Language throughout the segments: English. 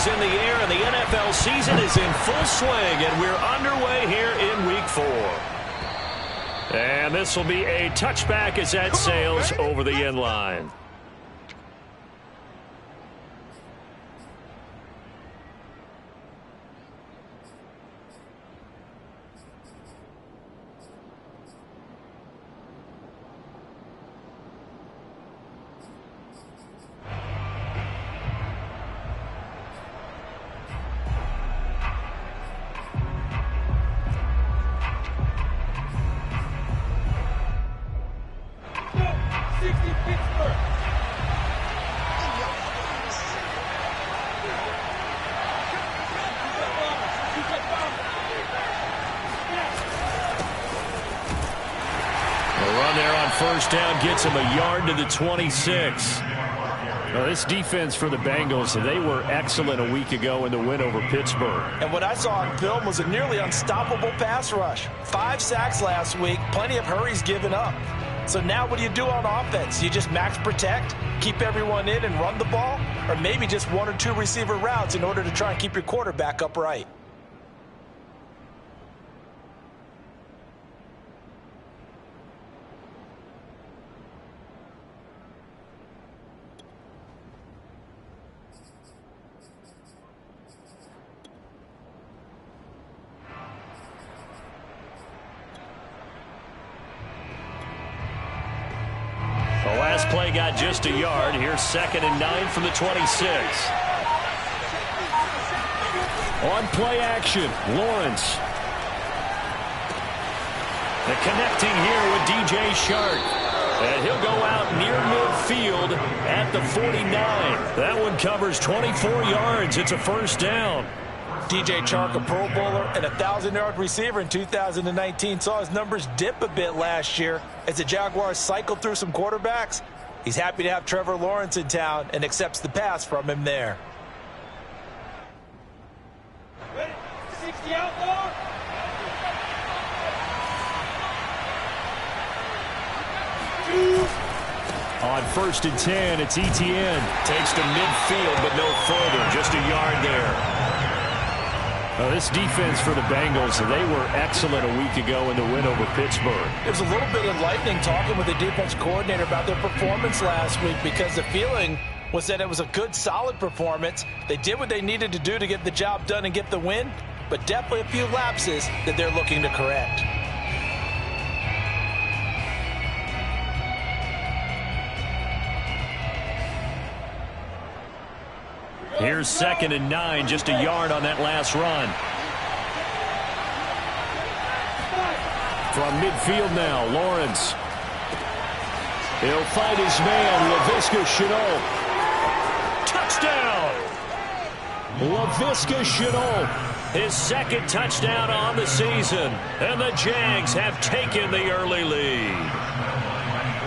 is in the air, and the NFL season is in full swing, and we're underway here in Week 4. And this will be a touchback as that sails over the end line. First down gets him a yard to the 26. Now, this defense for the Bengals, they were excellent a week ago in the win over Pittsburgh. And what I saw on film was a nearly unstoppable pass rush. 5 sacks last week, plenty of hurries given up. So now what do you do on offense? You just max protect, keep everyone in and run the ball? Or maybe just 1 or 2 receiver routes in order to try and keep your quarterback upright? Play got just a yard. Here's 2nd and 9 from the 26. On play action, Lawrence. The connecting here with DJ Shark. And he'll go out near midfield at the 49. That one covers 24 yards. It's a first down. DJ Chark, a Pro Bowler and a 1,000-yard receiver in 2019, saw his numbers dip a bit last year as the Jaguars cycled through some quarterbacks. He's happy to have Trevor Lawrence in town and accepts the pass from him there. Ready? 60 outlaw. On 1st and 10, it's Etienne. Takes to midfield, but no further. Just a yard there. This defense for the Bengals, they were excellent a week ago in the win over Pittsburgh. It was a little bit enlightening talking with the defense coordinator about their performance last week, because the feeling was that it was a good, solid performance. They did what they needed to do to get the job done and get the win, but definitely a few lapses that they're looking to correct. Here's 2nd and 9, just a yard on that last run. From midfield now, Lawrence. He'll fight his man, Laviska Shenault. Touchdown! Laviska Shenault, his 2nd touchdown on the season. And the Jags have taken the early lead.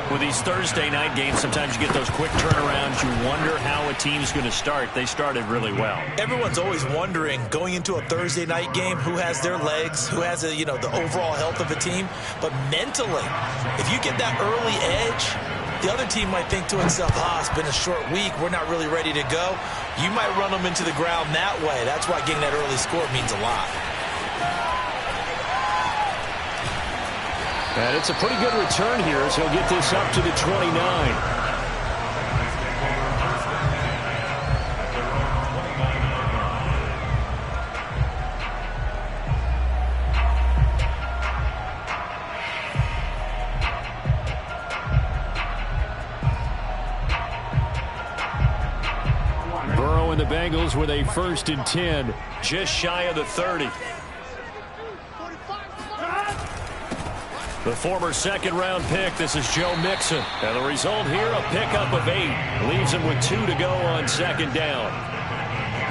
With these Thursday night games, sometimes you get those quick turnarounds. You wonder how a team's going to start. They started really well. Everyone's always wondering, going into a Thursday night game, who has their legs, who has the overall health of a team. But mentally, if you get that early edge, the other team might think to itself, it's been a short week, we're not really ready to go. You might run them into the ground that way. That's why getting that early score means a lot. And it's a pretty good return here as he'll get this up to the 29. Burrow and the Bengals with a 1st and 10, just shy of the 30. The former 2nd-round pick, this is Joe Mixon. And the result here, a pickup of 8. Leaves him with 2 to go on 2nd down.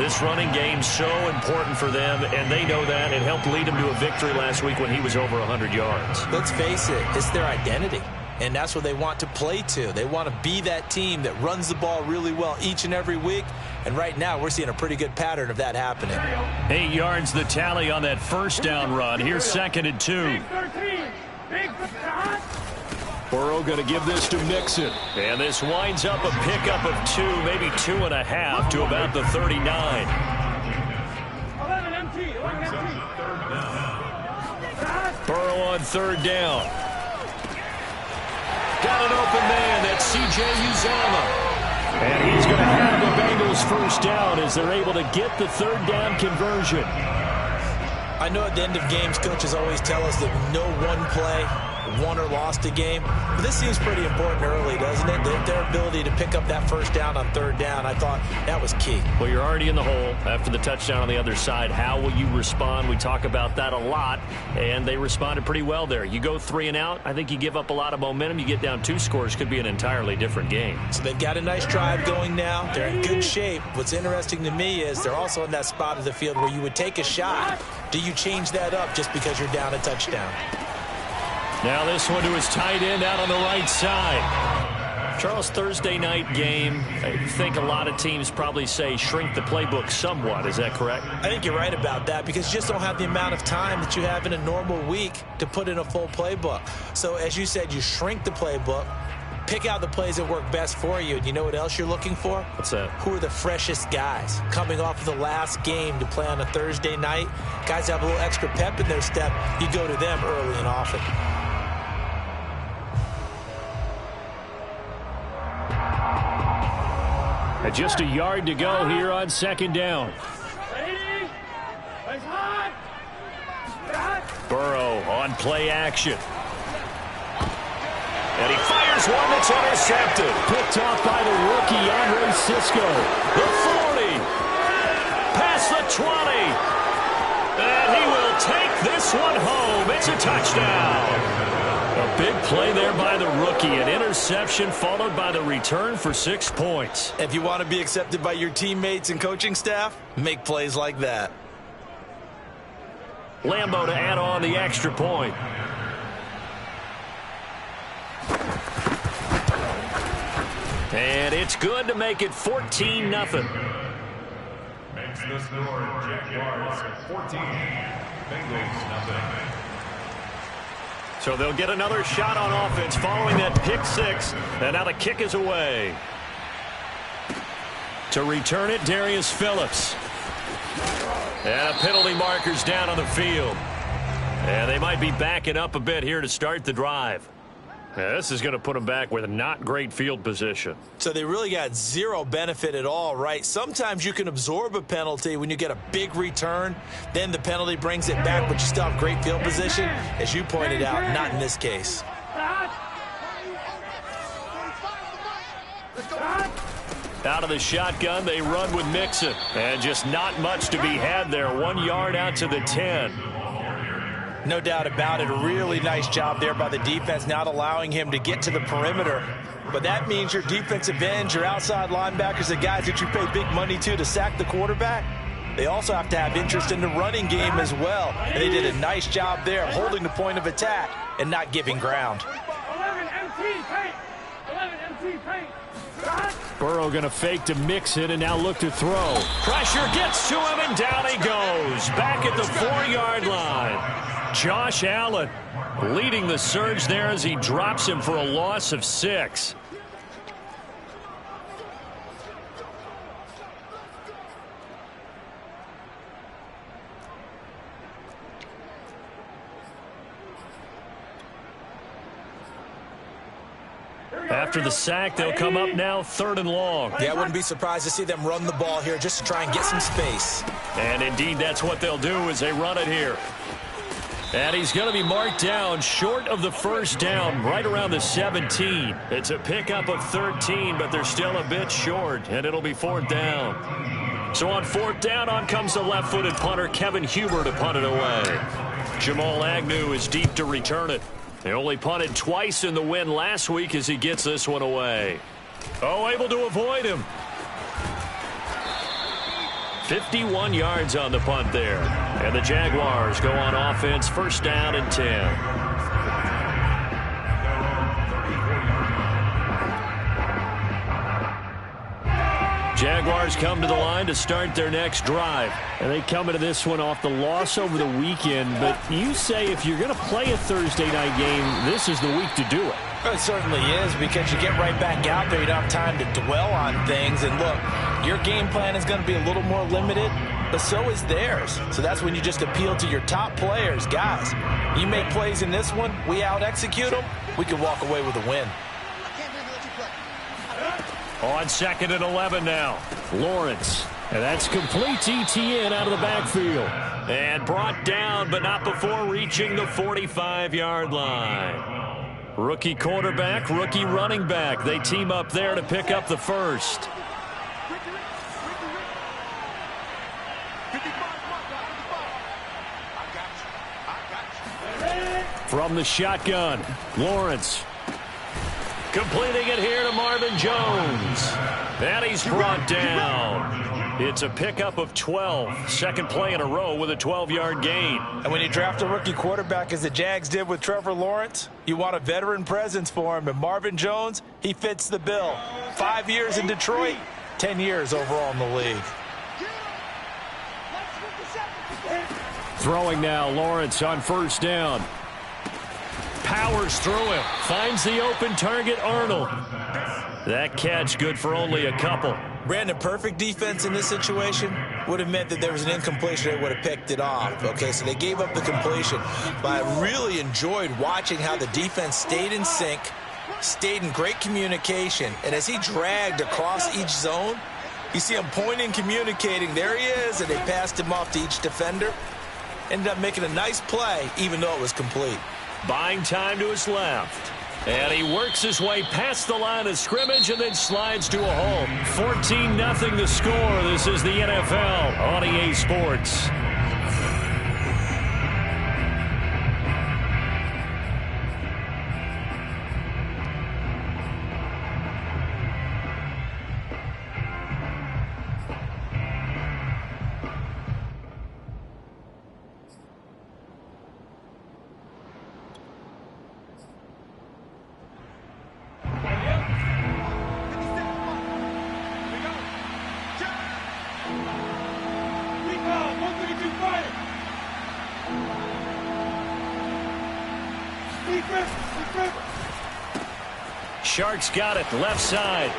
This running game so important for them, and they know that. It helped lead him to a victory last week when he was over 100 yards. Let's face it, it's their identity. And that's what they want to play to. They want to be that team that runs the ball really well each and every week. And right now, we're seeing a pretty good pattern of that happening. 8 yards the tally on that 1st down run. Here's 2nd and 2. Burrow going to give this to Mixon. And this winds up a pickup of 2, maybe 2.5 to about the 39. on third down. Got an open man. That's C.J. Uzomah. And he's going to have the Bengals first down as they're able to get the third down conversion. I know at the end of games, coaches always tell us that no one play won or lost a game. But this seems pretty important early, doesn't it? Their ability to pick up that first down on third down, I thought that was key. Well, you're already in the hole after the touchdown on the other side. How will you respond? We talk about that a lot, and they responded pretty well there. You go 3 and out, I think you give up a lot of momentum. You get down 2 scores, could be an entirely different game. So they've got a nice drive going now. They're in good shape. What's interesting to me is they're also in that spot of the field where you would take a shot. Do you change that up just because you're down a touchdown? Now this one to his tight end out on the right side. Charles, Thursday night game, I think a lot of teams probably say shrink the playbook somewhat. Is that correct? I think you're right about that because you just don't have the amount of time that you have in a normal week to put in a full playbook. So as you said, you shrink the playbook, pick out the plays that work best for you. And you know what else you're looking for? What's that? Who are the freshest guys coming off of the last game to play on a Thursday night? Guys have a little extra pep in their step. You go to them early and often. Just a yard to go here on second down. Burrow on play action. And he fires one that's intercepted. Picked off by the rookie, Andre Cisco. The 40. Past the 20. And he will take this one home. It's a touchdown. A big play there by the rookie. An interception followed by the return for 6 points. If you want to be accepted by your teammates and coaching staff, make plays like that. Lambo to add on the extra point. And it's good to make it 14-0. Makes the score Jaguars 14, Bengals 0. So they'll get another shot on offense following that pick 6. And now the kick is away. To return it, Darius Phillips. And a penalty marker's down on the field. And they might be backing up a bit here to start the drive. Yeah, this is going to put them back with not great field position. So they really got zero benefit at all, right? Sometimes you can absorb a penalty when you get a big return. Then the penalty brings it back, but you still have great field position. As you pointed out, not in this case. Out of the shotgun, they run with Mixon. And just not much to be had there. 1 yard out to the 10. No doubt about it. A really nice job there by the defense, not allowing him to get to the perimeter. But that means your defensive ends, your outside linebackers, the guys that you pay big money to sack the quarterback, they also have to have interest in the running game as well. And they did a nice job there holding the point of attack and not giving ground. 11 MT paint. 11 MT paint. Burrow going to fake to Mixon and now look to throw. Pressure gets to him and down he goes. Back at the 4-yard line. Josh Allen leading the surge there as he drops him for a loss of 6. After the sack, they'll come up now 3rd and long. Yeah, I wouldn't be surprised to see them run the ball here just to try and get some space. And indeed, that's what they'll do as they run it here. And he's going to be marked down short of the first down, right around the 17. It's a pickup of 13, but they're still a bit short, and it'll be 4th down. So on 4th down, on comes the left-footed punter, Kevin Huber, to punt it away. Jamal Agnew is deep to return it. They only punted twice in the win last week as he gets this one away. Oh, able to avoid him. 51 yards on the punt there. And the Jaguars go on offense, 1st down and 10. Jaguars come to the line to start their next drive. And they come into this one off the loss over the weekend. But you say if you're going to play a Thursday night game, this is the week to do it. It certainly is, because you get right back out there. You don't have time to dwell on things. And look, your game plan is going to be a little more limited, but so is theirs. So that's when you just appeal to your top players. Guys, you make plays in this one, we out-execute them, we can walk away with a win. On 2nd and 11 now. Lawrence. And that's complete ETN out of the backfield. And brought down, but not before reaching the 45-yard line. Rookie quarterback, rookie running back. They team up there to pick up the first. From the shotgun, Lawrence. Completing it here to Marvin Jones. And he's brought down. It's a pickup of 12. Second play in a row with a 12-yard gain. And when you draft a rookie quarterback, as the Jags did with Trevor Lawrence, you want a veteran presence for him. And Marvin Jones, he fits the bill. 5 years in Detroit, 10 years overall in the league. Throwing now, Lawrence on first down. Powers through him. Finds the open target, Arnold. That catch good for only a couple. Brandon, perfect defense in this situation would have meant that there was an incompletion. They would have picked it off. Okay, so they gave up the completion. But I really enjoyed watching how the defense stayed in sync, stayed in great communication. And as he dragged across each zone, you see him pointing, communicating. There he is, and they passed him off to each defender. Ended up making a nice play, even though it was complete. Buying time to his left. And he works his way past the line of scrimmage and then slides to a hole. 14-0 the score. This is the NFL on EA Sports. Sharks got it, left side.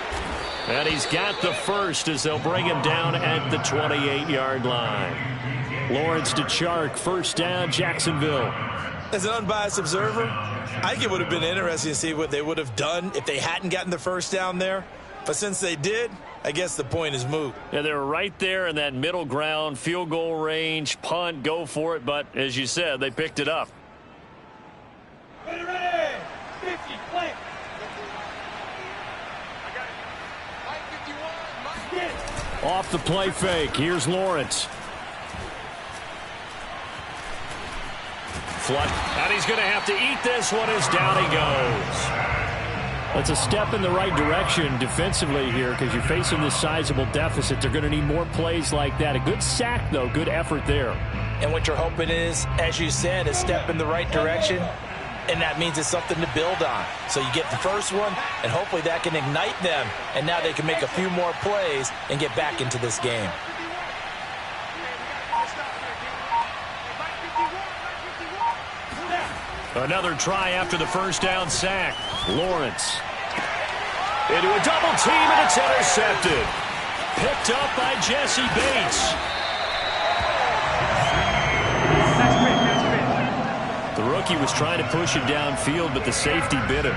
And he's got the first as they'll bring him down at the 28-yard line. Lawrence to Chark, first down, Jacksonville. As an unbiased observer, I think it would have been interesting to see what they would have done if they hadn't gotten the first down there. But since they did, I guess the point is moot. Yeah, they were right there in that middle ground, field goal range, punt, go for it. But as you said, they picked it up. Ready, 50, play. Off the play fake. Here's Lawrence. Flood. And he's going to have to eat this one as down he goes. That's a step in the right direction defensively here because you're facing this sizable deficit. They're going to need more plays like that. A good sack, though. Good effort there. And what you're hoping is, as you said, a step in the right direction. And that means it's something to build on. So you get the first one, and hopefully that can ignite them. And now they can make a few more plays and get back into this game. Another try after the first down sack. Lawrence. Into a double team, and it's intercepted. Picked up by Jesse Bates. The rookie was trying to push it downfield, but the safety bit him.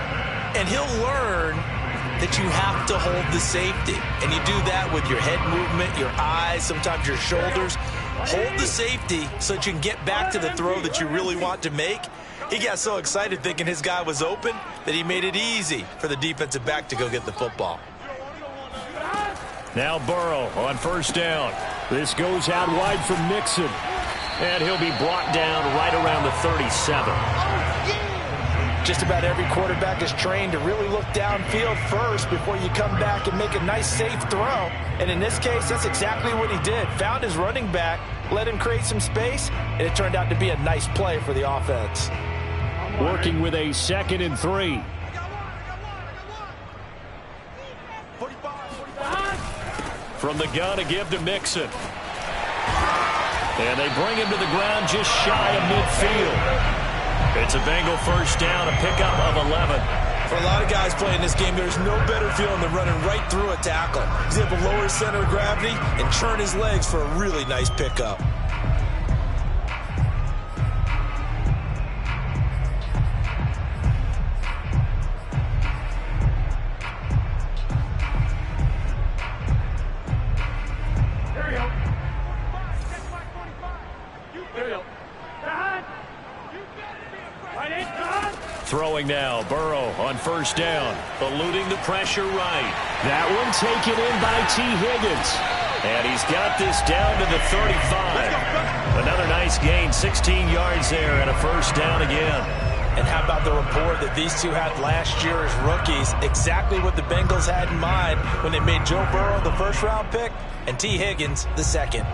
And he'll learn that you have to hold the safety. And you do that with your head movement, your eyes, sometimes your shoulders. Hold the safety so that you can get back to the throw that you really want to make. He got so excited thinking his guy was open that he made it easy for the defensive back to go get the football. Now Burrow on first down. This goes out wide from Mixon. And he'll be brought down right around the 37. Just about every quarterback is trained to really look downfield first before you come back and make a nice, safe throw. And in this case, that's exactly what he did. Found his running back, let him create some space, and it turned out to be a nice play for the offense. Working with a 2nd and 3. From the gun to give to Mixon. And they bring him to the ground just shy of midfield. It's a Bengal first down, a pickup of 11. For a lot of guys playing this game, there's no better feeling than running right through a tackle. He's able to lower his center of gravity and churn his legs for a really nice pickup. Throwing now, Burrow on first down, eluding the pressure right. That one taken in by T. Higgins. And he's got this down to the 35. Another nice gain, 16 yards there, and a first down again. And how about the rapport that these two had last year as rookies? Exactly what the Bengals had in mind when they made Joe Burrow the first-round pick and T. Higgins the second.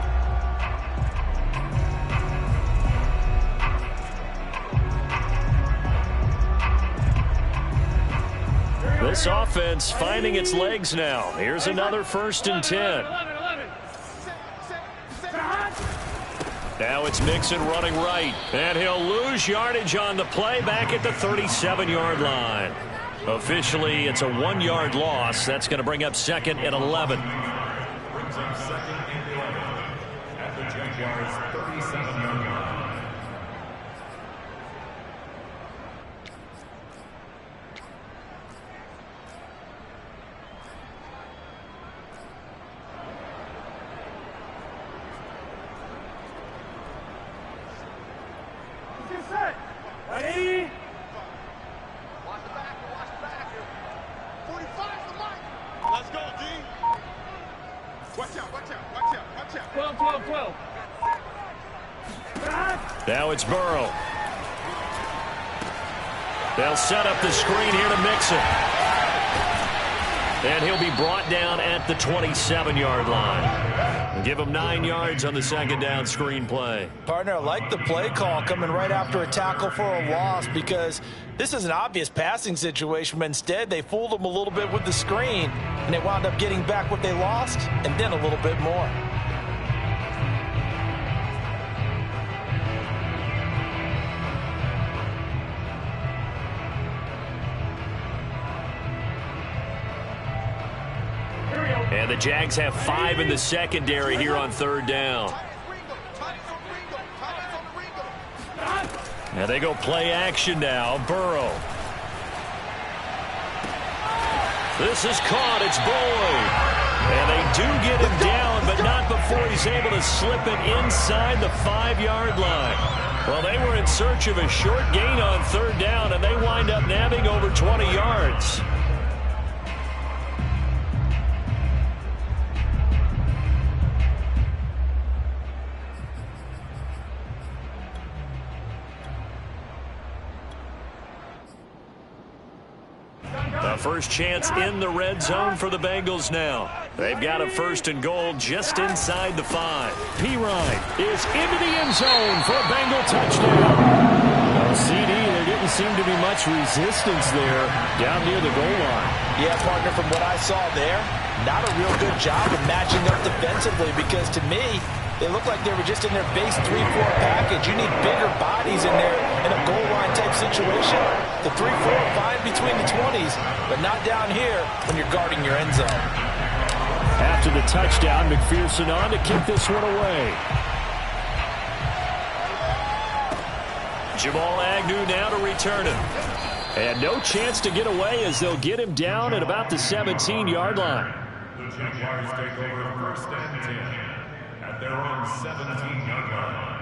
This offense finding its legs now. Here's another 1st and 10. Now it's Mixon running right. And he'll lose yardage on the play back at the 37-yard line. Officially, it's a 1-yard loss. That's going to bring up 2nd and 11. Brings up 2nd and 11 at the Jaguars' 37-yard line. Now it's Burrow. They'll set up the screen here to Mixon. And he'll be brought down at the 27-yard line. Give him 9 yards on the 2nd down screen play. Partner, I like the play call coming right after a tackle for a loss because this is an obvious passing situation, but instead they fooled him a little bit with the screen, and they wound up getting back what they lost and then a little bit more. And the Jags have 5 in the secondary here on 3rd down. Now they go play action now. Burrow. This is caught. It's Boyd. And they do get him down, but not before he's able to slip it inside the 5-yard line. Well, they were in search of a short gain on 3rd down, and they wind up nabbing over 20 yards. First chance in the red zone for the Bengals now. They've got a 1st and goal just inside the 5. Pirine is into the end zone for a Bengal touchdown. Well, CD, there didn't seem to be much resistance there down near the goal line. Yeah, partner, from what I saw there, not a real good job of matching up defensively because to me, they look like they were just in their base 3-4 package. You need bigger bodies in there in a goal line type situation. The 3-4 fine between the 20s, but not down here when you're guarding your end zone. After the touchdown, McPherson on to kick this one away. Jamal Agnew now to return it. And no chance to get away as they'll get him down at about the 17-yard line. The Jaguars take over 1st and 10 at their own 17-yard line.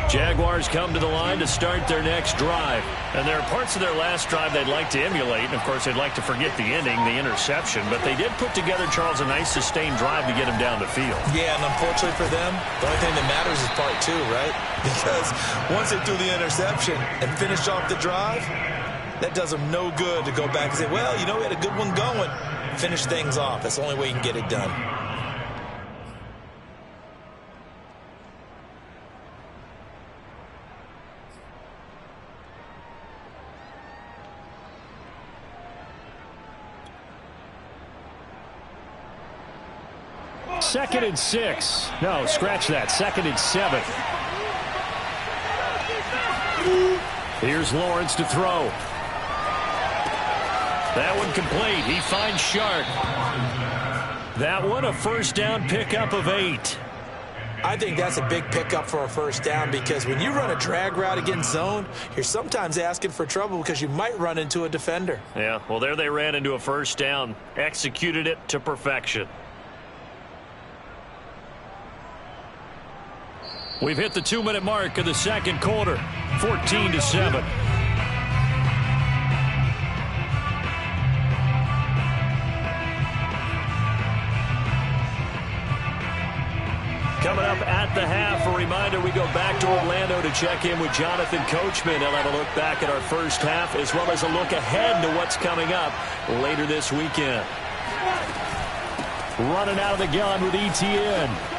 Jaguars come to the line to start their next drive. And there are parts of their last drive they'd like to emulate. And, of course, they'd like to forget the ending, the interception. But they did put together, Charles, a nice sustained drive to get him down the field. Yeah, and unfortunately for them, the only thing that matters is part 2, right? Because once they threw the interception and finished off the drive, that does them no good to go back and say, well, you know, we had a good one going. finish things off. That's the only way you can get it done. Second and 6. No, scratch that. Second and 7. Here's Lawrence to throw. That one complete. He finds Shark. That one a first down pickup of 8. I think that's a big pickup for a first down because when you run a drag route against zone, you're sometimes asking for trouble because you might run into a defender. Yeah, well, there they ran into a first down. Executed it to perfection. We've hit the 2-minute mark of the second quarter. 14-7. Coming up at the half, a reminder, we go back to Orlando to check in with Jonathan Coachman. He'll have a look back at our first half as well as a look ahead to what's coming up later this weekend. Running out of the gun with ETN.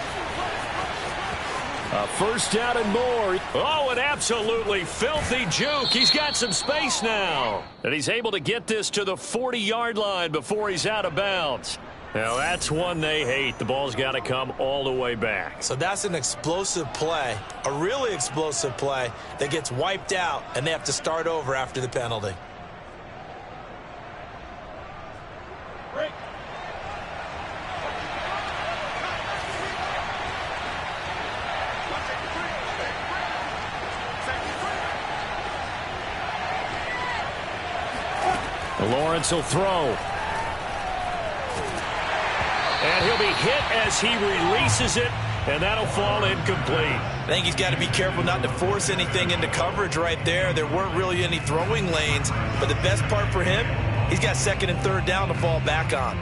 A first down and more. Oh, an absolutely filthy juke. He's got some space now. And he's able to get this to the 40-yard line before he's out of bounds. Now, that's one they hate. The ball's got to come all the way back. So that's an explosive play, a really explosive play that gets wiped out, and they have to start over after the penalty. Lawrence will throw. And he'll be hit as he releases it, and that'll fall incomplete. I think he's got to be careful not to force anything into coverage right there. There weren't really any throwing lanes, but the best part for him, he's got second and third down to fall back on.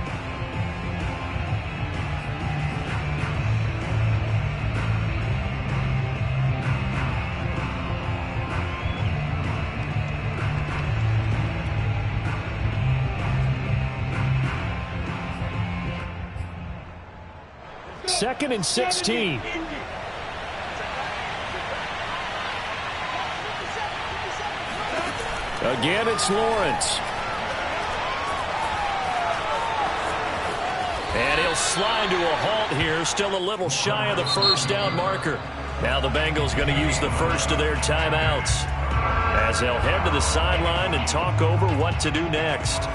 Second and 16. Again, it's Lawrence. And he'll slide to a halt here, still a little shy of the first down marker. Now the Bengals going to use the first of their timeouts as they'll head to the sideline and talk over what to do next.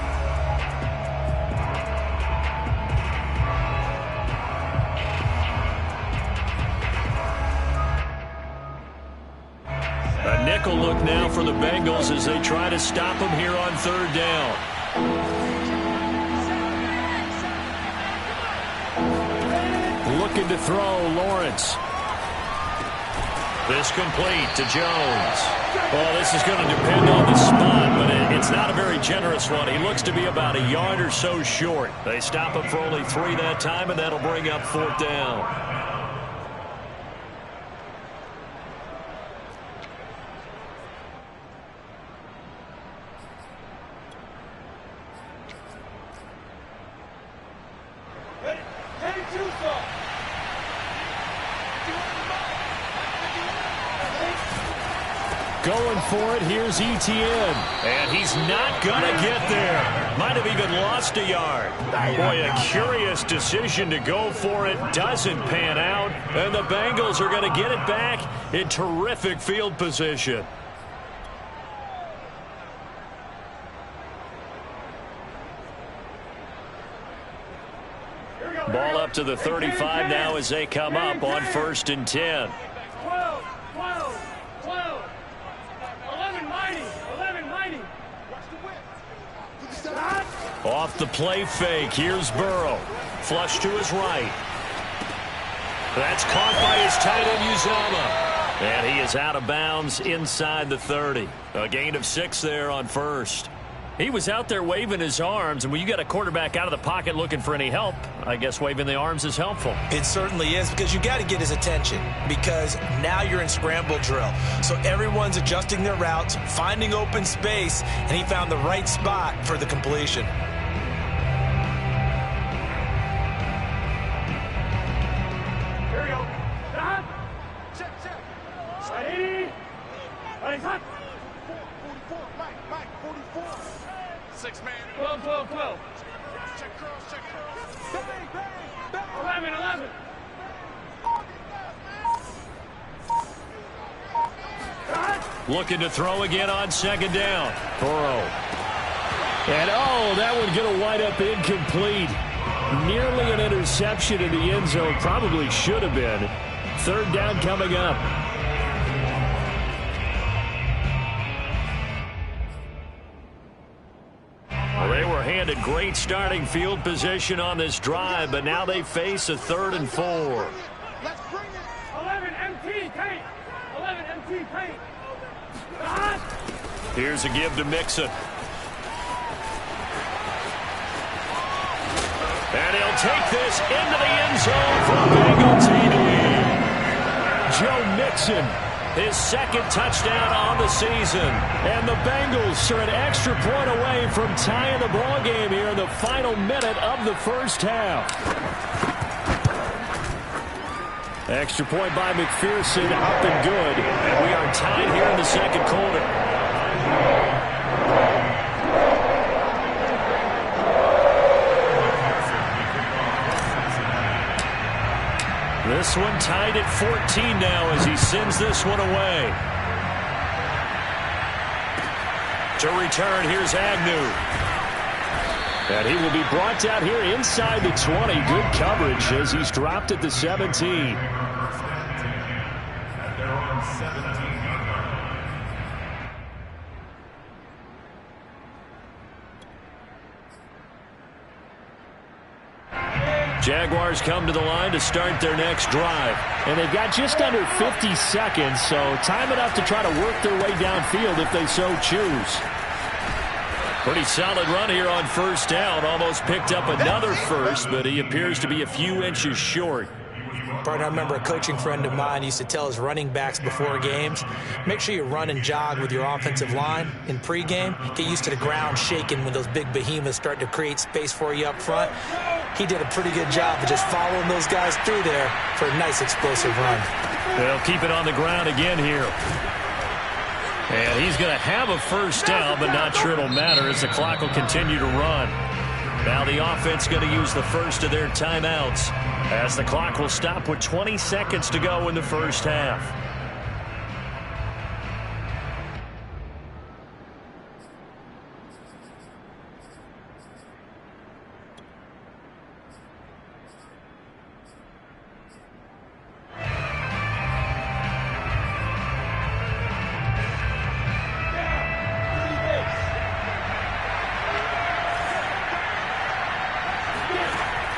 A nickel look now for the Bengals as they try to stop him here on third down. Looking to throw, Lawrence. This complete to Jones. Well, this is going to depend on the spot, but it's not a very generous one. He looks to be about a yard or so short. They stop him for only 3 that time, and that'll bring up fourth down. Going for it, here's ETN. And he's not going to get there. Might have even lost a yard. Boy, a curious decision to go for it. Doesn't pan out. And the Bengals are going to get it back in terrific field position. Ball up to the 35 now as they come up on 1st and 10. 12, 12, 12. 11 mighty. Off the play fake. Here's Burrow. Flush to his right. That's caught by his tight end, Uzomah. And he is out of bounds inside the 30. A gain of 6 there on first. He was out there waving his arms, and when you got a quarterback out of the pocket looking for any help, I guess waving the arms is helpful. It certainly is, because you got to get his attention, because now you're in scramble drill. So everyone's adjusting their routes, finding open space, and he found the right spot for the completion. looking to throw again on second down. Burrow. And, oh, that one's going to wind up incomplete. Nearly an interception in the end zone. Probably should have been. Third down coming up. Well, they were handed great starting field position on this drive, but now they face a 3rd and 4. Let's bring it. 11 MT paint. 11 MT paint. Here's a give to Mixon. And he'll take this into the end zone for a Bengal TD. Joe Mixon, his 2nd touchdown on the season. And the Bengals are an extra point away from tying the ball game here in the final minute of the first half. Extra point by McPherson, up and good. And we are tied here in the second quarter. This one tied at 14 now as he sends this one away. To return, here's Agnew. And he will be brought down here inside the 20. Good coverage as he's dropped at the 17. Jaguars come to the line to start their next drive. And they've got just under 50 seconds, so time enough to try to work their way downfield if they so choose. Pretty solid run here on first down. Almost picked up another first, but he appears to be a few inches short. Partner, I remember a coaching friend of mine used to tell his running backs before games, make sure you run and jog with your offensive line in pregame. Get used to the ground shaking when those big behemoths start to create space for you up front. He did a pretty good job of just following those guys through there for a nice explosive run. They'll keep it on the ground again here. And he's going to have a first down, but not sure it'll matter as the clock will continue to run. Now the offense going to use the first of their timeouts as the clock will stop with 20 seconds to go in the first half.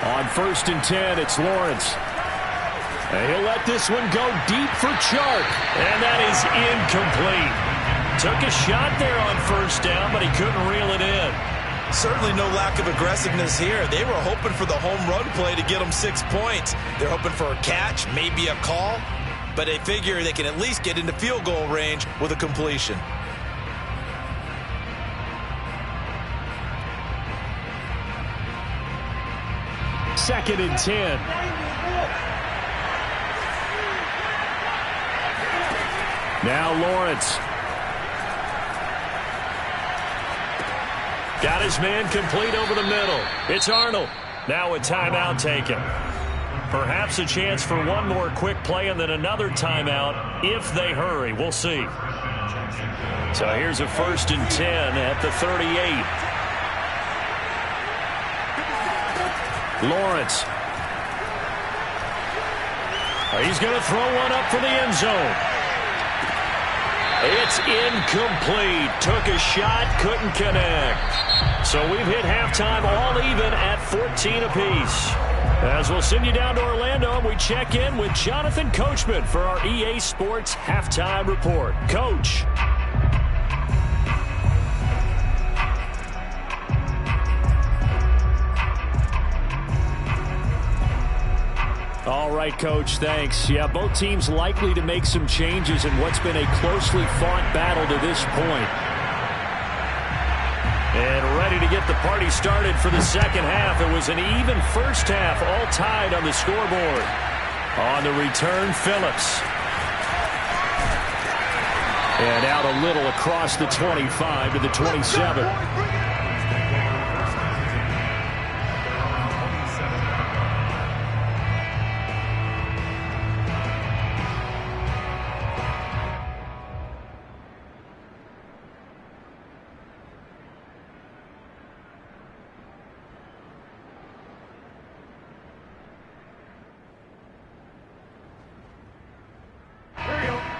On 1st and 10, it's Lawrence. And he'll let this one go deep for Chark. And that is incomplete. Took a shot there on first down, but he couldn't reel it in. Certainly no lack of aggressiveness here. They were hoping for the home run play to get them 6 points. They're hoping for a catch, maybe a call, but they figure they can at least get into field goal range with a completion. Second and 10. Now Lawrence. Got his man complete over the middle. It's Arnold. Now a timeout taken. Perhaps a chance for one more quick play and then another timeout if they hurry. We'll see. So here's a 1st and 10 at the 38. Lawrence. He's going to throw one up for the end zone. It's incomplete. Took a shot, couldn't connect. So we've hit halftime all even at 14 apiece. As we'll send you down to Orlando, we check in with Jonathan Coachman for our EA Sports Halftime Report. Coach. All right, Coach, thanks. Yeah, both teams likely to make some changes in what's been a closely fought battle to this point. And ready to get the party started for the second half. It was an even first half, all tied on the scoreboard. On the return, Phillips. And out a little across the 25 to the 27.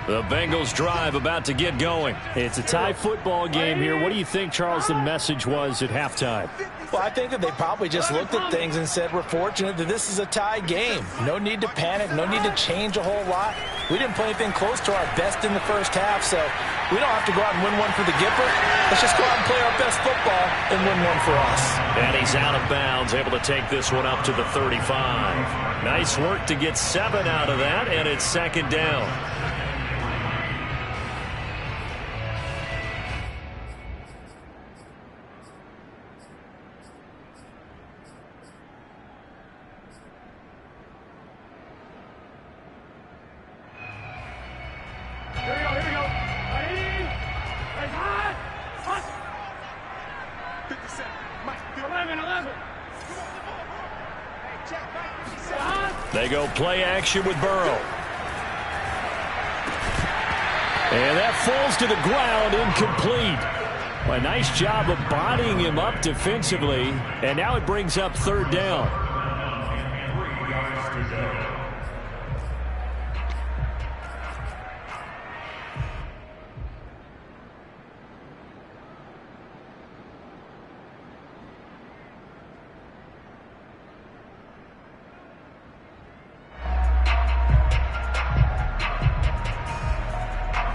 The Bengals drive about to get going. It's a tie football game here. What do you think, Charles, the message was at halftime? Well, I think that they probably just looked at things and said, we're fortunate that this is a tie game. No need to panic. No need to change a whole lot. We didn't play anything close to our best in the first half, so we don't have to go out and win one for the Gipper. Let's just go out and play our best football and win one for us. And he's out of bounds, able to take this one up to the 35. Nice work to get 7 out of that, and it's second down. They go play action with Burrow. And that falls to the ground, incomplete. Well, a nice job of bodying him up defensively. And now it brings up third down. 3 yards to go.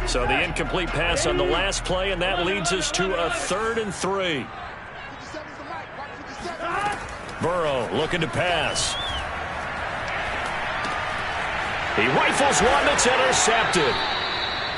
So the incomplete pass on the last play, and that leads us to a 3rd and 3. Burrow looking to pass. He rifles one that's intercepted.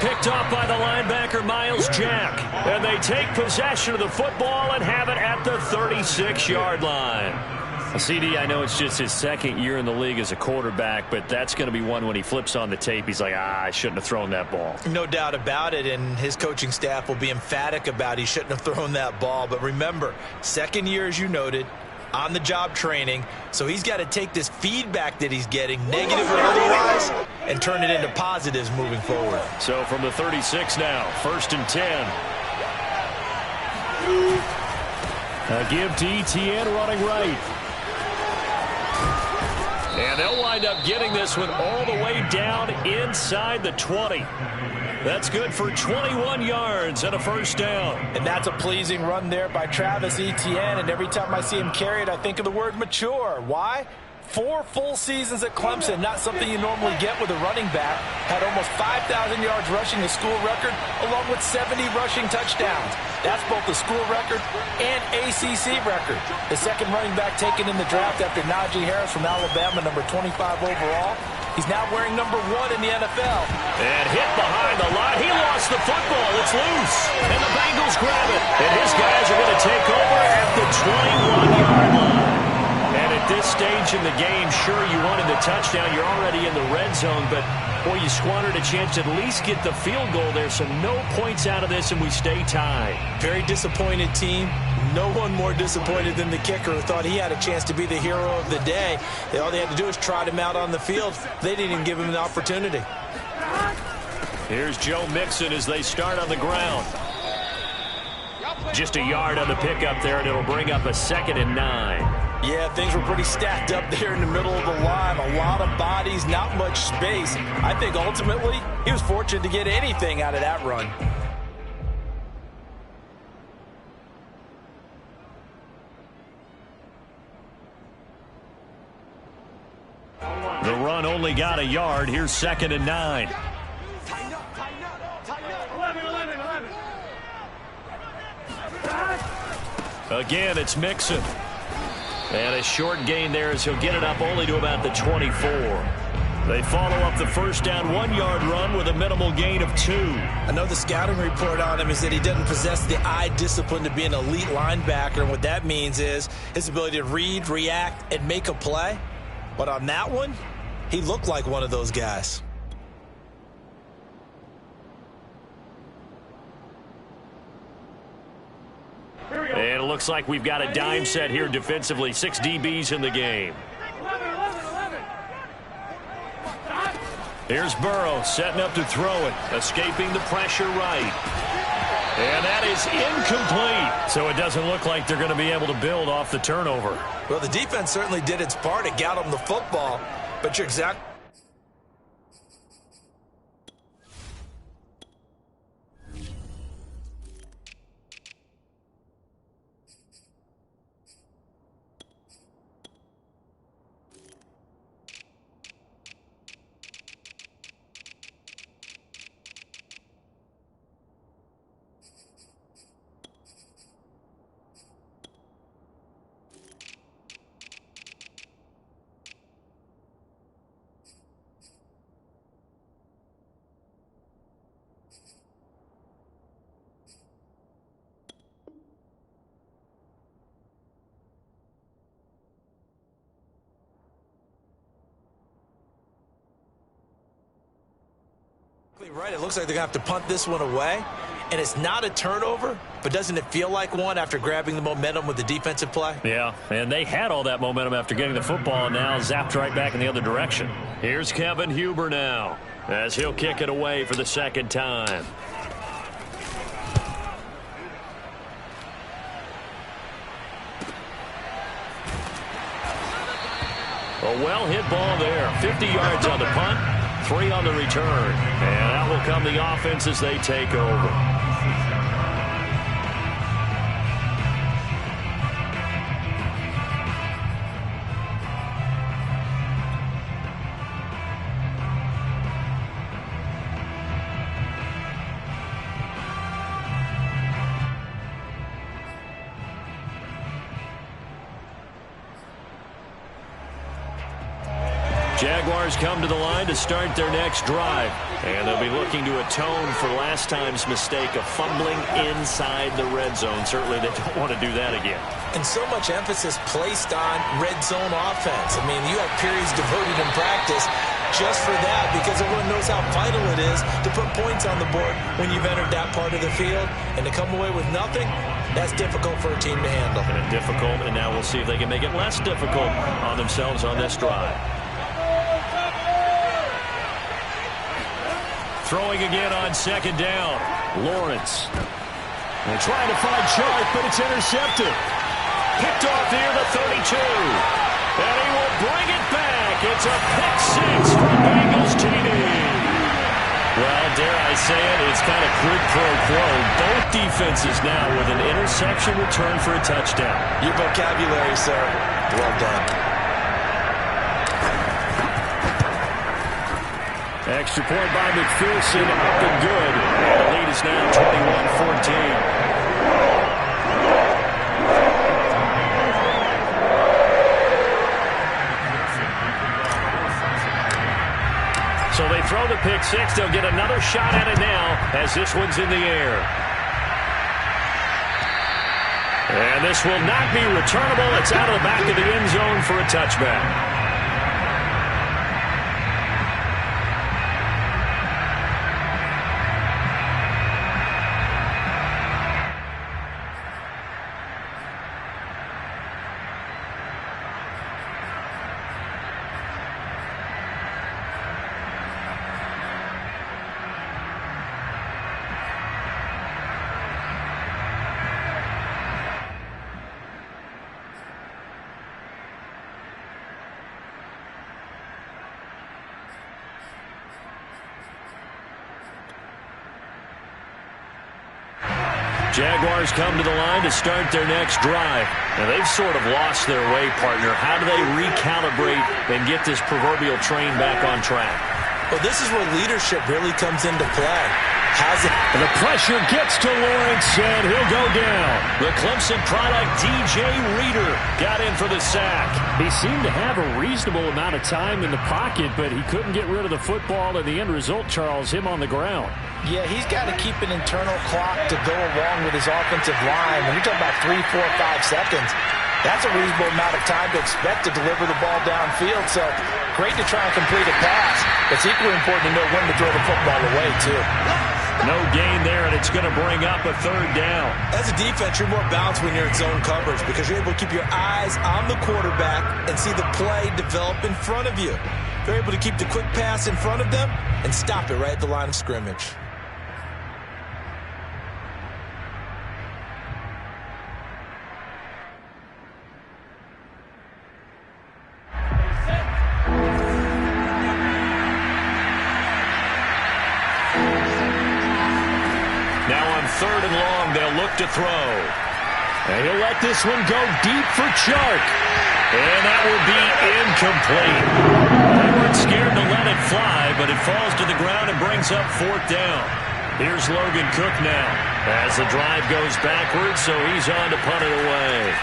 Picked off by the linebacker, Miles Jack. And they take possession of the football and have it at the 36-yard line. CD, I know it's just his second year in the league as a quarterback, but that's going to be one when he flips on the tape. He's like, I shouldn't have thrown that ball. No doubt about it, and his coaching staff will be emphatic about he shouldn't have thrown that ball. But remember, second year, as you noted, on-the-job training, so he's got to take this feedback that he's getting, negative or otherwise, and turn it into positives moving forward. So from the 36 now, 1st and 10. A give to Etienne running right. And they'll wind up getting this one all the way down inside the 20. That's good for 21 yards and a first down. And that's a pleasing run there by Travis Etienne. And every time I see him carry it, I think of the word mature. Why? 4 full seasons at Clemson, not something you normally get with a running back. Had almost 5,000 yards rushing, the school record, along with 70 rushing touchdowns. That's both the school record and ACC record. The second running back taken in the draft after Najee Harris from Alabama, number 25 overall. He's now wearing number 1 in the NFL. And hit behind the line. He lost the football. It's loose. And the Bengals grab it. And his guys are going to take over at the 21-yard line. And at this stage in the game, sure, you wanted the touchdown. You're already in the red zone, but, boy, you squandered a chance to at least get the field goal there, so no points out of this, and we stay tied. Very disappointed team. No one more disappointed than the kicker who thought he had a chance to be the hero of the day. All they had to do was trot him out on the field. They didn't even give him an opportunity. Here's Joe Mixon as they start on the ground. Just a yard on the pickup there, and it'll bring up a 2nd and 9. Yeah, things were pretty stacked up there in the middle of the line. A lot of bodies, not much space. I think ultimately he was fortunate to get anything out of that run. The run only got a yard. Here's 2nd and 9. 11. Again, it's Mixon. And a short gain there as he'll get it up only to about the 24. They follow up the first down 1-yard run with a minimal gain of 2. I know the scouting report on him is that he doesn't possess the eye discipline to be an elite linebacker. And what that means is his ability to read, react, and make a play. But on that one, he looked like one of those guys. And it looks like we've got a dime set here defensively. 6 DBs in the game. 11. Here's Burrow setting up to throw it. Escaping the pressure right. And that is incomplete. So it doesn't look like they're going to be able to build off the turnover. Well, the defense certainly did its part. It got them the football. But you're exactly Right, it looks like they're going to have to punt this one away. And it's not a turnover, but doesn't it feel like one after grabbing the momentum with the defensive play? Yeah, and they had all that momentum after getting the football, and now zapped right back in the other direction. Here's Kevin Huber now, as he'll kick it away for the second time. A well-hit ball there. 50 yards on the punt, 3 on the return. And out will come the offense as they take over. Jaguars come to the line to start their next drive. And they'll be looking to atone for last time's mistake of fumbling inside the red zone. Certainly they don't want to do that again. And so much emphasis placed on red zone offense. I mean, you have periods devoted in practice just for that, because everyone knows how vital it is to put points on the board when you've entered that part of the field. And to come away with nothing, that's difficult for a team to handle. And difficult, and now we'll see if they can make it less difficult on themselves on this drive. Throwing again on second down. Lawrence. They're trying to find Sharp, but it's intercepted. Picked off near the 32. And he will bring it back. It's a pick six from Bengals TD. Well, dare I say it, it's kind of quid pro quo. Both defenses now with an interception return for a touchdown. Your vocabulary, sir. Well done. Extra point by McPherson, up and good. And the lead is now 21-14. So they throw the pick six. They'll get another shot at it now as this one's in the air. And this will not be returnable. It's out of the back of the end zone for a touchback. Jaguars come to the line to start their next drive. Now, they've sort of lost their way, partner. How do they recalibrate and get this proverbial train back on track? Well, this is where leadership really comes into play. And the pressure gets to Lawrence, and he'll go down. The Clemson product, DJ Reader, got in for the sack. He seemed to have a reasonable amount of time in the pocket, but he couldn't get rid of the football, and the end result, Charles, him on the ground. Yeah, he's got to keep an internal clock to go along with his offensive line. When you're talking about 3, 4, 5 seconds, that's a reasonable amount of time to expect to deliver the ball downfield. So great to try and complete a pass. It's equally important to know when to throw the football away, too. No gain there, and it's going to bring up a third down. As a defense, you're more balanced when you're in zone coverage because you're able to keep your eyes on the quarterback and see the play develop in front of you. You're able to keep the quick pass in front of them and stop it right at the line of scrimmage. Third and long, they'll look to throw. And he'll let this one go deep for Chark. And that will be incomplete. They weren't scared to let it fly, but it falls to the ground and brings up fourth down. Here's Logan Cook now as the drive goes backwards, so he's on to punt it away.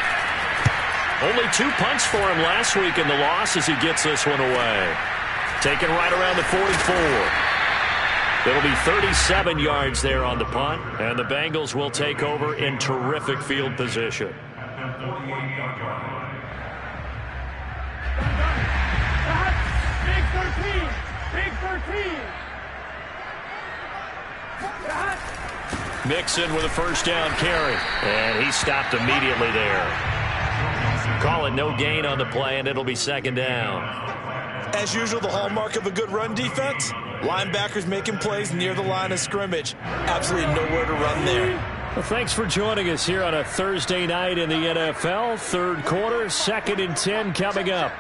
Only 2 punts for him last week in the loss as he gets this one away. Taken right around the 44. It'll be 37 yards there on the punt, and the Bengals will take over in terrific field position. Big 13! Big 13! Mixon with a first down carry. And he stopped immediately there. Call it no gain on the play, and it'll be second down. As usual, the hallmark of a good run defense, linebackers making plays near the line of scrimmage. Absolutely nowhere to run there. Well, thanks for joining us here on a Thursday night in the NFL. Third quarter, 2nd and 10 coming up.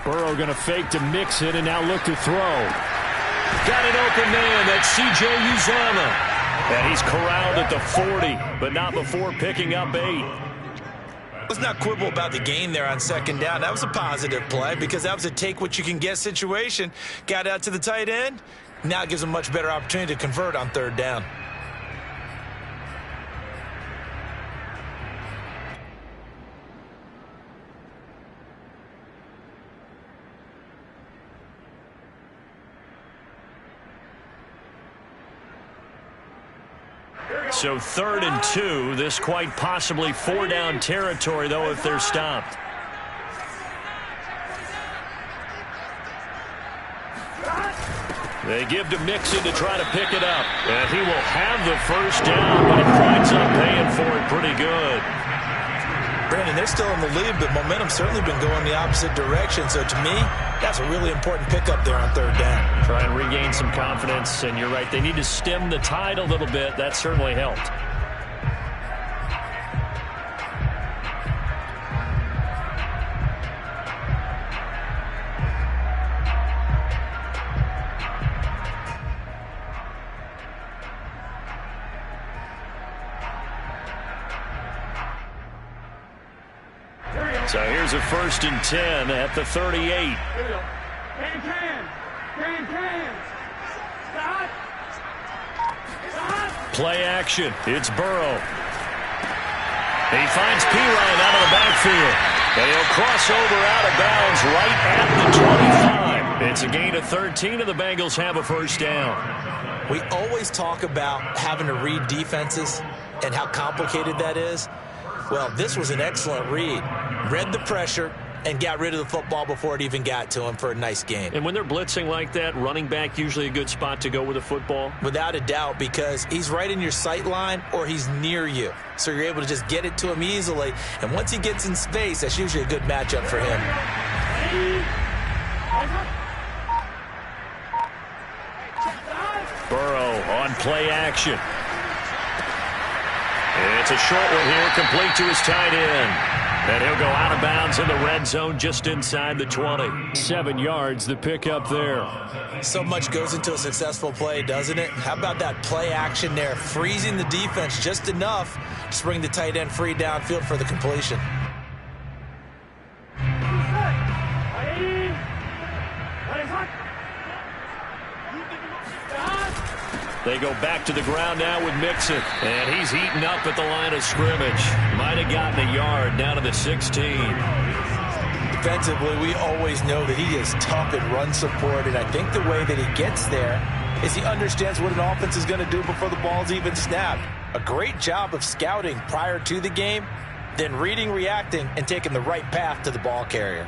Burrow going to fake to Mixon and now look to throw. Got an open man. That's C.J. Uzomah. And he's corralled at the 40, but not before picking up 8. Let's not quibble about the gain there on second down. That was a positive play because that was a take-what-you-can-get situation. Got out to the tight end. Now it gives him a much better opportunity to convert on third down. So 3rd and 2. This quite possibly 4-down territory, though, if they're stopped. They give to Mixon to try to pick it up. And he will have the first down, but he winds up paying for it pretty good. Brandon, they're still in the lead, but momentum's certainly been going the opposite direction. So to me, that's a really important pickup there on third down. Try and regain some confidence, and you're right. They need to stem the tide a little bit. That certainly helped. So here's a 1st and 10 at the 38. Play action. It's Burrow. He finds Pirine out of the backfield. And he'll cross over out of bounds right at the 25. It's a gain of 13, and the Bengals have a first down. We always talk about having to read defenses and how complicated that is. Well, this was an excellent read. Read the pressure and got rid of the football before it even got to him for a nice gain. And when they're blitzing like that, running back usually a good spot to go with the football? Without a doubt, because he's right in your sight line or he's near you. So you're able to just get it to him easily. And once he gets in space, that's usually a good matchup for him. Burrow on play action. It's a short one here, complete to his tight end. And he'll go out of bounds in the red zone just inside the 20. 7 yards, the pickup there. So much goes into a successful play, doesn't it? How about that play action there? Freezing the defense just enough to bring the tight end free downfield for the completion. They go back to the ground now with Mixon. And he's eaten up at the line of scrimmage. Might have gotten a yard down to the 16. Defensively, we always know that he is tough in run support. And I think the way that he gets there is he understands what an offense is going to do before the ball's even snapped. A great job of scouting prior to the game, then reading, reacting, and taking the right path to the ball carrier.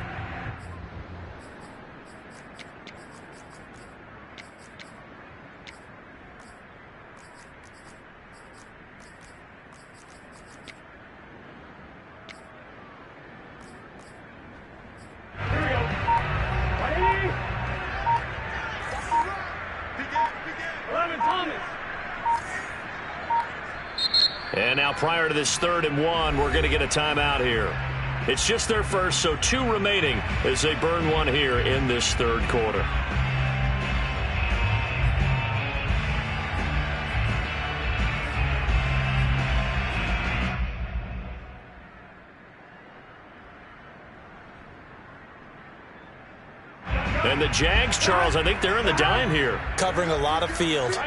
And now prior to this 3rd and 1, we're going to get a timeout here. It's just their first, so 2 remaining as they burn one here in this 3rd quarter. And the Jags, Charles, I think they're in the dime here. Covering a lot of field.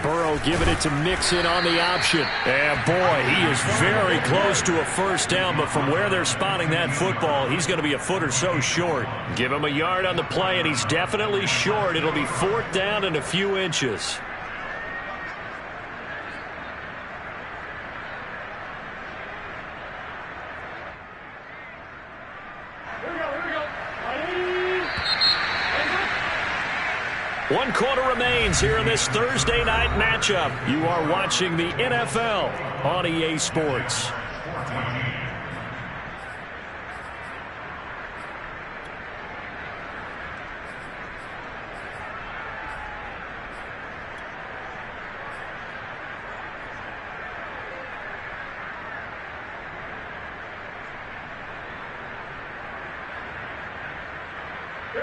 Burrow giving it to Mixon on the option. And boy, he is very close to a first down, but from where they're spotting that football, he's going to be a foot or so short. Give him a yard on the play, and he's definitely short. It'll be 4th down and a few inches. One quarter remains here in this Thursday night matchup. You are watching the NFL on EA Sports.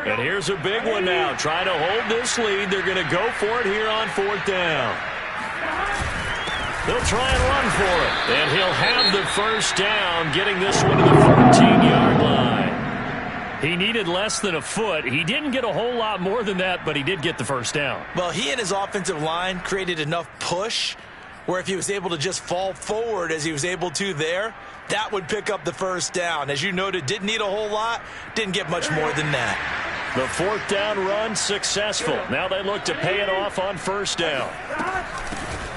And here's a big one now. Trying to hold this lead. They're going to go for it here on 4th down. They'll try and run for it. And he'll have the first down, getting this one to the 14-yard line. He needed less than a foot. He didn't get a whole lot more than that, but he did get the first down. Well, he and his offensive line created enough push where if he was able to just fall forward as he was able to there, that would pick up the first down. As you noted, didn't need a whole lot, didn't get much more than that. The 4th down run successful. Now they look to pay it off on 1st down.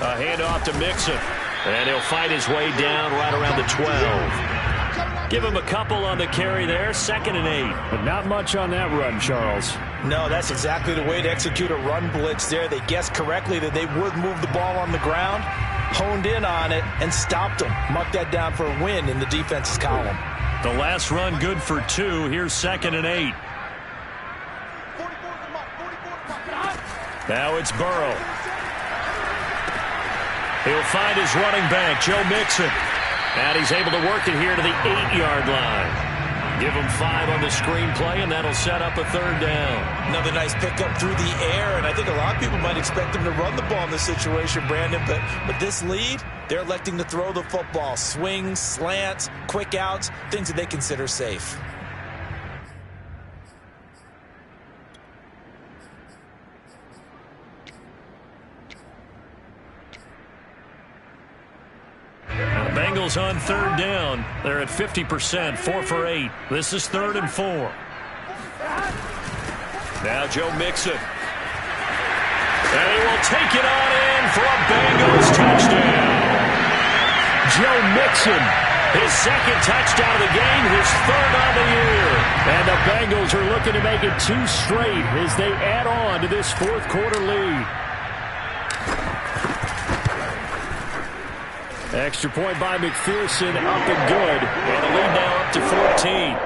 A handoff to Mixon. And he'll fight his way down right around the 12. Give him a couple on the carry there. 2nd and 8. But not much on that run, Charles. No, that's exactly the way to execute a run blitz there. They guessed correctly that they would move the ball on the ground, honed in on it, and stopped them. Marked that down for a win in the defense's column. The last run good for 2. Here's 2nd and 8. Now it's Burrow. He'll find his running back, Joe Mixon. And he's able to work it here to the 8-yard line. Give him 5 on the screenplay, and that'll set up a 3rd down. Another nice pickup through the air, and I think a lot of people might expect him to run the ball in this situation, Brandon. But with this lead, they're electing to throw the football. Swings, slants, quick outs, things that they consider safe. Bengals on 3rd down. They're at 50%, 4 for 8. This is 3rd and 4. Now Joe Mixon. And he will take it on in for a Bengals touchdown. Joe Mixon, his 2nd touchdown of the game, his 3rd on the year. And the Bengals are looking to make it 2 straight as they add on to this 4th quarter lead. Extra point by McPherson, up and good. And the lead now up to 14.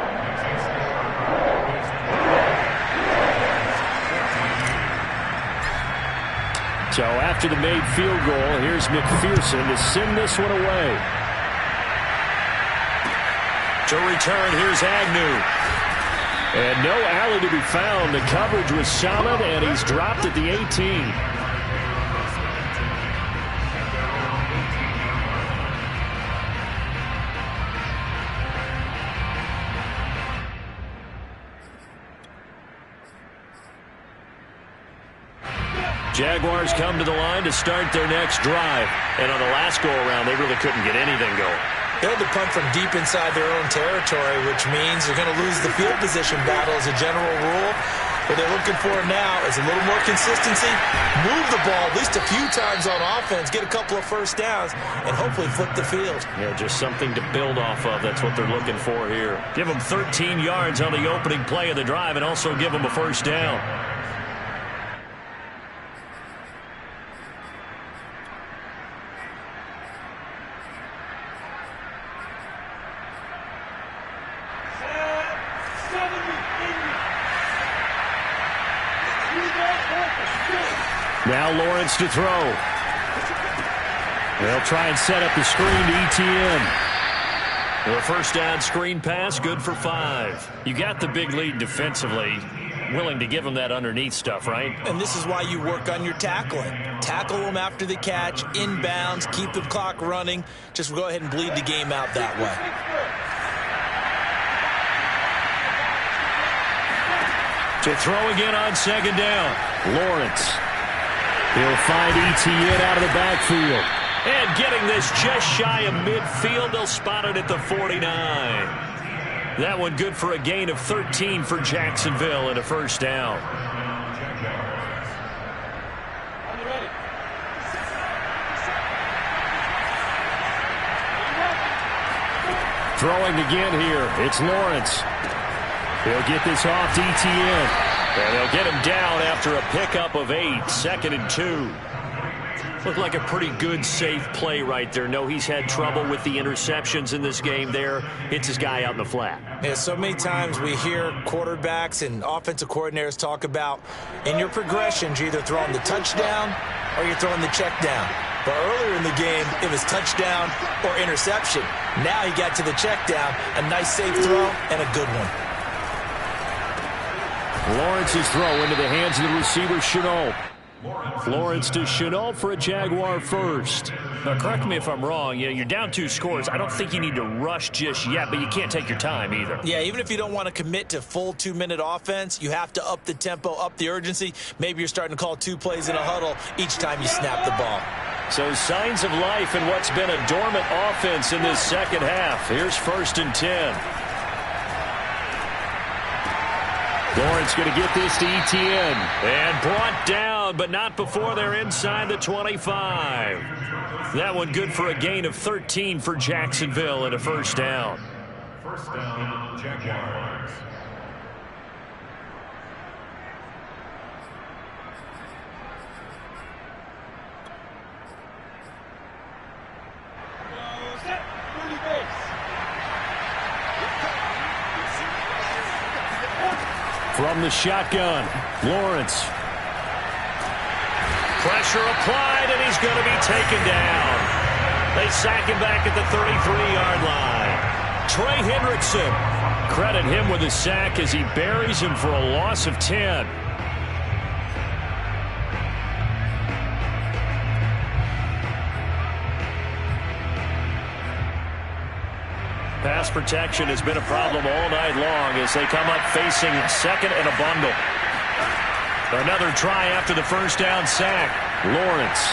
So after the made field goal, here's McPherson to send this one away. To return, here's Agnew. And no alley to be found. The coverage was solid, and he's dropped at the 18. Jaguars come to the line to start their next drive. And on the last go-around, they really couldn't get anything going. They had to punt from deep inside their own territory, which means they're going to lose the field position battle as a general rule. What they're looking for now is a little more consistency, move the ball at least a few times on offense, get a couple of first downs, and hopefully flip the field. Yeah, just something to build off of. That's what they're looking for here. Give them 13 yards on the opening play of the drive and also give them a first down. Now Lawrence to throw. They'll try and set up the screen to ETN. The first down screen pass, good for 5. You got the big lead defensively. Willing to give them that underneath stuff, right? And this is why you work on your tackling. Tackle them after the catch, inbounds, keep the clock running. Just go ahead and bleed the game out that way. To throw again on 2nd down. Lawrence. He'll find Etienne out of the backfield. And getting this just shy of midfield, they'll spot it at the 49. That one good for a gain of 13 for Jacksonville and a first down. Throwing again here, it's Lawrence. He'll get this off to Etienne. And they'll get him down after a pickup of 8, 2nd and 2. Looked like a pretty good, safe play right there. No, he's had trouble with the interceptions in this game there. Hits his guy out in the flat. Yeah, so many times we hear quarterbacks and offensive coordinators talk about in your progressions, you're either throwing the touchdown or you're throwing the check down. But earlier in the game, it was touchdown or interception. Now he got to the check down, a nice safe throw and a good one. Lawrence's throw into the hands of the receiver, Chenault. Lawrence to Chenault for a Jaguar first. Now, correct me if I'm wrong. You're down 2 scores. I don't think you need to rush just yet, but you can't take your time either. Yeah, even if you don't want to commit to full 2-minute offense, you have to up the tempo, up the urgency. Maybe you're starting to call 2 plays in a huddle each time you snap the ball. So signs of life in what's been a dormant offense in this second half. Here's 1st and 10. Lawrence going to get this to Etienne. And brought down, but not before they're inside the 25. That one good for a gain of 13 for Jacksonville and a first down. First down, Jaguars. From the shotgun, Lawrence. Pressure applied, and he's going to be taken down. They sack him back at the 33-yard line. Trey Hendrickson. Credit him with a sack as he buries him for a loss of 10. Pass protection has been a problem all night long as they come up facing 2nd and a bundle. Another try after the first down sack. Lawrence.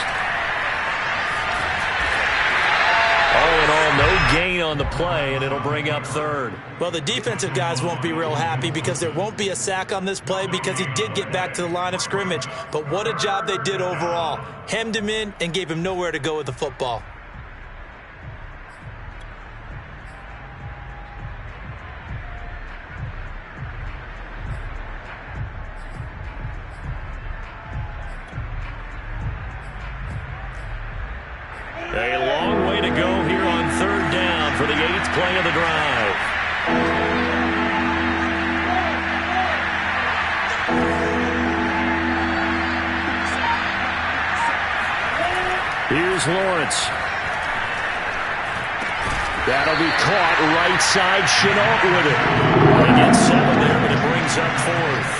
All in all, no gain on the play, and it'll bring up 3rd. Well, the defensive guys won't be real happy because there won't be a sack on this play because he did get back to the line of scrimmage. But what a job they did overall. Hemmed him in and gave him nowhere to go with the football. A long way to go here on 3rd down for the 8th play of the drive. Here's Lawrence. That'll be caught right side. Chenault with it. They get 7 there, but it brings up 4th.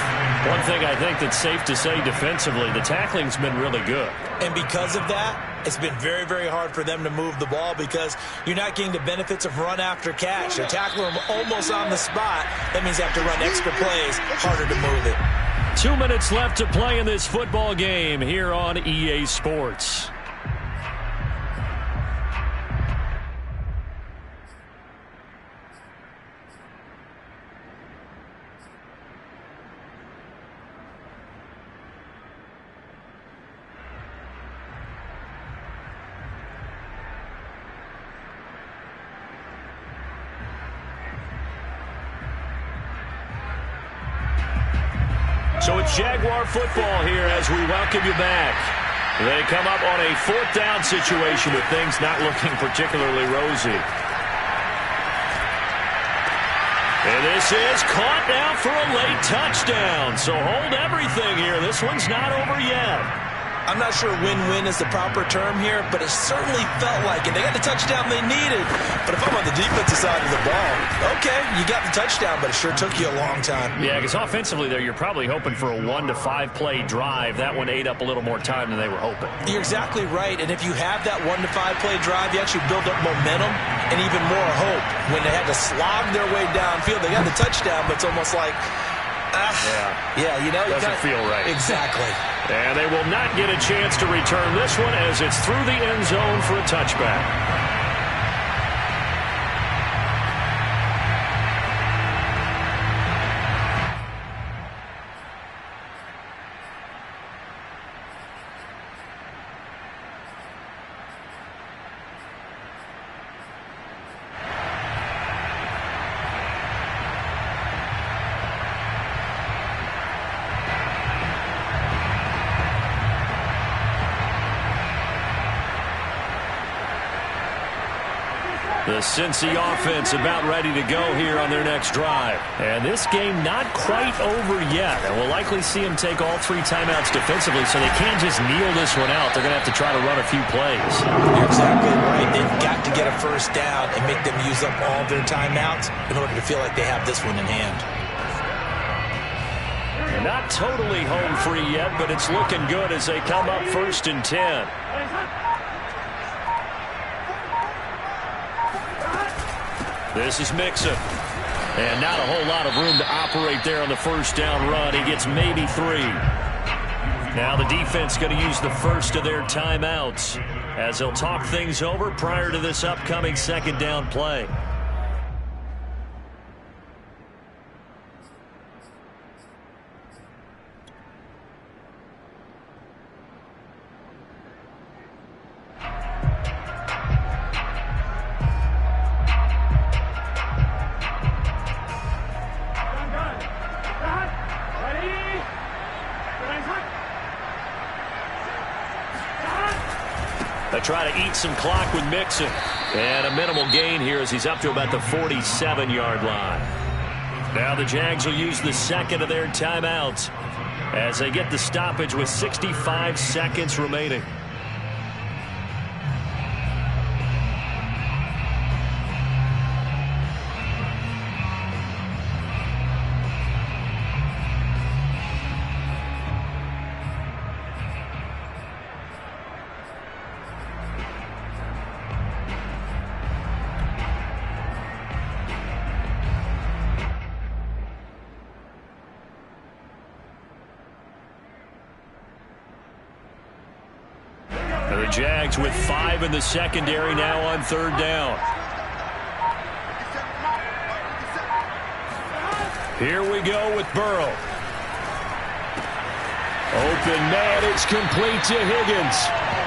One thing I think that's safe to say defensively, the tackling's been really good. And because of that, it's been very, very hard for them to move the ball because you're not getting the benefits of run after catch. They're tackling them almost on the spot. That means they have to run extra plays, harder to move it. 2 minutes left to play in this football game here on EA Sports. So it's Jaguar football here as we welcome you back. They come up on a 4th down situation with things not looking particularly rosy. And this is caught now for a late touchdown. So hold everything here. This one's not over yet. I'm not sure win-win is the proper term here, but it certainly felt like it. They got the touchdown they needed. But if I'm on the defensive side of the ball, okay, you got the touchdown, but it sure took you a long time. Yeah, because offensively there, you're probably hoping for a 1 to 5 play drive. That one ate up a little more time than they were hoping. You're exactly right. And if you have that 1 to 5 play drive, you actually build up momentum and even more hope. When they had to slog their way downfield, they got the touchdown, but it's almost like Yeah, you know. Doesn't feel right. Exactly. And they will not get a chance to return this one as it's through the end zone for a touchback. The Cincy offense about ready to go here on their next drive. And this game not quite over yet. And we'll likely see them take all 3 timeouts defensively, so they can't just kneel this one out. They're going to have to try to run a few plays. You're exactly right. They've got to get a first down and make them use up all their timeouts in order to feel like they have this one in hand. Not totally home free yet, but it's looking good as they come up 1st and 10. This is Mixon. And not a whole lot of room to operate there on the first down run. He gets maybe 3. Now the defense going to use the first of their timeouts as they'll talk things over prior to this upcoming 2nd down play. They try to eat some clock with Mixon. And a minimal gain here as he's up to about the 47-yard line. Now the Jags will use the 2nd of their timeouts as they get the stoppage with 65 seconds remaining. The Jags with 5 in the secondary now on 3rd down. Here we go with Burrow. Open man, it's complete to Higgins.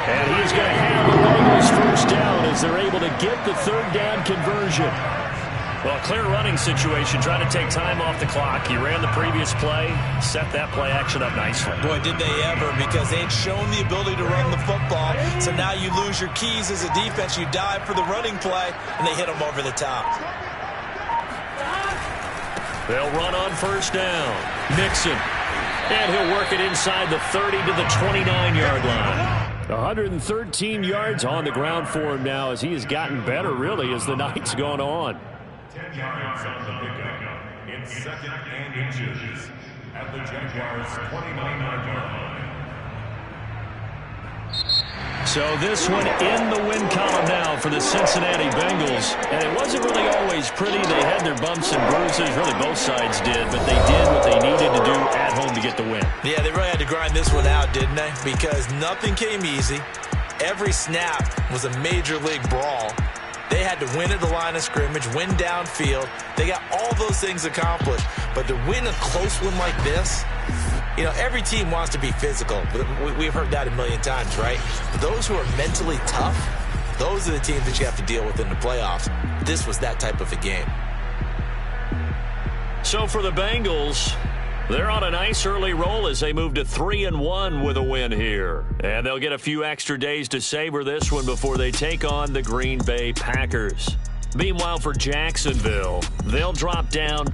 And he's going to have the Bengals first down as they're able to get the 3rd down conversion. Well, clear running situation, trying to take time off the clock. He ran the previous play, set that play action up nicely. Boy, did they ever, because they had shown the ability to run the football. So now you lose your keys as a defense. You dive for the running play, and they hit them over the top. They'll run on first down. Mixon. And he'll work it inside the 30 to the 29-yard line. 113 yards on the ground for him now as he has gotten better, really, as the night's gone on. 10 yards on the pickup. It's 2nd and inches at the Jaguars' 29-yard line. So this one in the win column now for the Cincinnati Bengals. And it wasn't really always pretty. They had their bumps and bruises. Really, both sides did. But they did what they needed to do at home to get the win. Yeah, they really had to grind this one out, didn't they? Because nothing came easy. Every snap was a major league brawl. They had to win at the line of scrimmage, win downfield. They got all those things accomplished. But to win a close one like this, you know, every team wants to be physical. We've heard that a million times, right? But those who are mentally tough, those are the teams that you have to deal with in the playoffs. This was that type of a game. So for the Bengals, they're on a nice early roll as they move to 3-1 with a win here. And they'll get a few extra days to savor this one before they take on the Green Bay Packers. Meanwhile, for Jacksonville, they'll drop down